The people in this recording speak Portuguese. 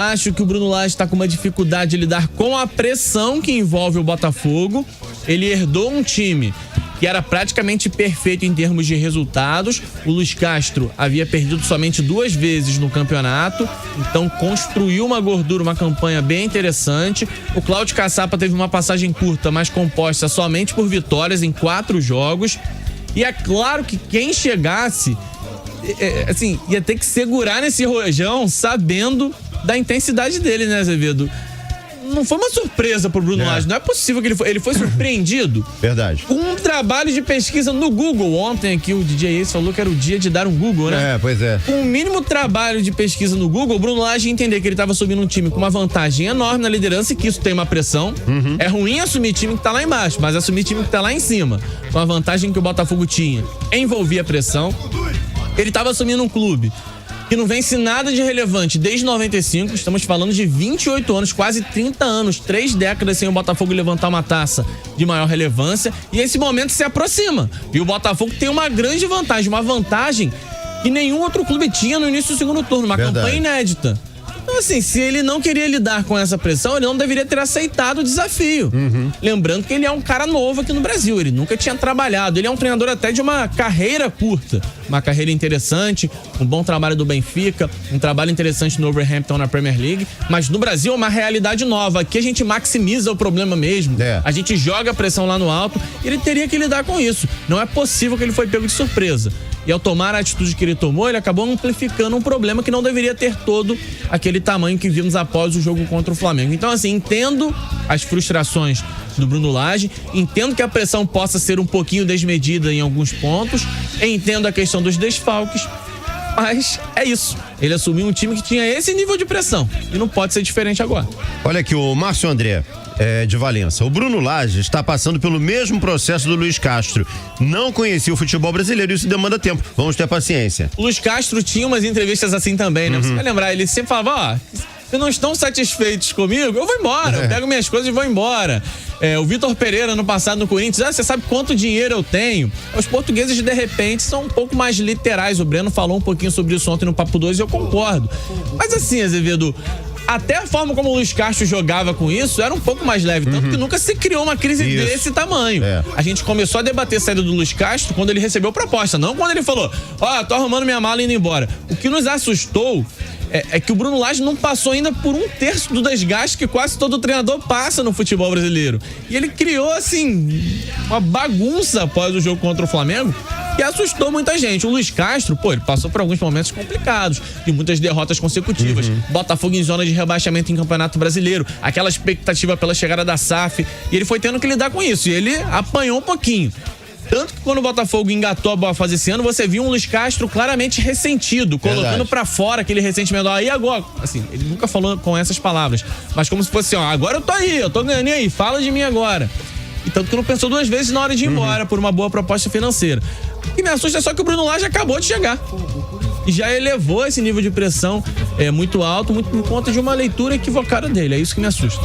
Acho que o Bruno Lage está com uma dificuldade de lidar com a pressão que envolve o Botafogo. Ele herdou um time que era praticamente perfeito em termos de resultados. O Luiz Castro havia perdido somente 2 vezes no campeonato, então construiu uma gordura, uma campanha bem interessante. O Cláudio Caçapa teve uma passagem curta, mas composta somente por vitórias em 4 jogos. E é claro que quem chegasse, assim, ia ter que segurar nesse rojão, sabendo da intensidade dele, né, Azevedo? Não foi uma surpresa pro Bruno Lage. Não é possível que ele foi surpreendido. Verdade. Com um trabalho de pesquisa no Google. Ontem aqui o DJ Ace falou que era o dia de dar um Google, né? Pois é. Com o mínimo trabalho de pesquisa no Google, o Bruno Lage ia entender que ele estava assumindo um time com uma vantagem enorme na liderança e que isso tem uma pressão. É ruim assumir time que tá lá embaixo, mas assumir time que tá lá em cima, com a vantagem que o Botafogo tinha, envolvia pressão. Ele tava assumindo um clube que não vence nada de relevante desde 95, estamos falando de 28 anos, quase 30 anos, 3 décadas sem o Botafogo levantar uma taça de maior relevância, e esse momento se aproxima. E o Botafogo tem uma grande vantagem, uma vantagem que nenhum outro clube tinha no início do segundo turno, uma campanha inédita. Então, assim, se ele não queria lidar com essa pressão, ele não deveria ter aceitado o desafio. Lembrando que ele é um cara novo aqui no Brasil, ele nunca tinha trabalhado, ele é um treinador até de uma carreira curta, uma carreira interessante, um bom trabalho do Benfica, um trabalho interessante no Wolverhampton na Premier League, mas no Brasil é uma realidade nova, aqui a gente maximiza o problema mesmo, a gente joga a pressão lá no alto, e ele teria que lidar com isso. Não é possível que ele foi pego de surpresa. E ao tomar a atitude que ele tomou, ele acabou amplificando um problema que não deveria ter todo aquele tamanho que vimos após o jogo contra o Flamengo. Então, assim, entendo as frustrações do Bruno Lage, entendo que a pressão possa ser um pouquinho desmedida em alguns pontos, entendo a questão dos desfalques, mas é isso. Ele assumiu um time que tinha esse nível de pressão e não pode ser diferente agora. Olha aqui, o Márcio André de Valença. O Bruno Lage está passando pelo mesmo processo do Luiz Castro. Não conhecia o futebol brasileiro e isso demanda tempo. Vamos ter paciência. O Luiz Castro tinha umas entrevistas assim também, né? Você vai lembrar, ele sempre falava, se não estão satisfeitos comigo, eu vou embora, eu pego minhas coisas e vou embora. O Vitor Pereira, no passado no Corinthians, você sabe quanto dinheiro eu tenho? Os portugueses, de repente, são um pouco mais literais. O Breno falou um pouquinho sobre isso ontem no Papo 2 e eu concordo. Mas assim, Azevedo, até a forma como o Luiz Castro jogava com isso era um pouco mais leve, tanto que nunca se criou uma crise desse tamanho. A gente começou a debater a saída do Luiz Castro quando ele recebeu proposta, não quando ele falou, tô arrumando minha mala e indo embora. O que nos assustou é que o Bruno Lage não passou ainda por 1/3 do desgaste que quase todo treinador passa no futebol brasileiro. E ele criou, assim, uma bagunça após o jogo contra o Flamengo que assustou muita gente. O Luiz Castro, ele passou por alguns momentos complicados, de muitas derrotas consecutivas. Botafogo em zona de rebaixamento em Campeonato Brasileiro, aquela expectativa pela chegada da SAF, e ele foi tendo que lidar com isso, e ele apanhou um pouquinho. Tanto que quando o Botafogo engatou a boa fase esse ano, você viu um Luiz Castro claramente ressentido, colocando pra fora aquele ressentimento. Aí agora, assim, ele nunca falou com essas palavras, mas como se fosse assim, agora eu tô aí, eu tô ganhando, e aí, fala de mim agora. E tanto que não pensou 2 vezes na hora de ir embora por uma boa proposta financeira. O que me assusta é só que o Bruno Lage acabou de chegar. E já elevou esse nível de pressão muito alto, muito por conta de uma leitura equivocada dele. É isso que me assusta.